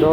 2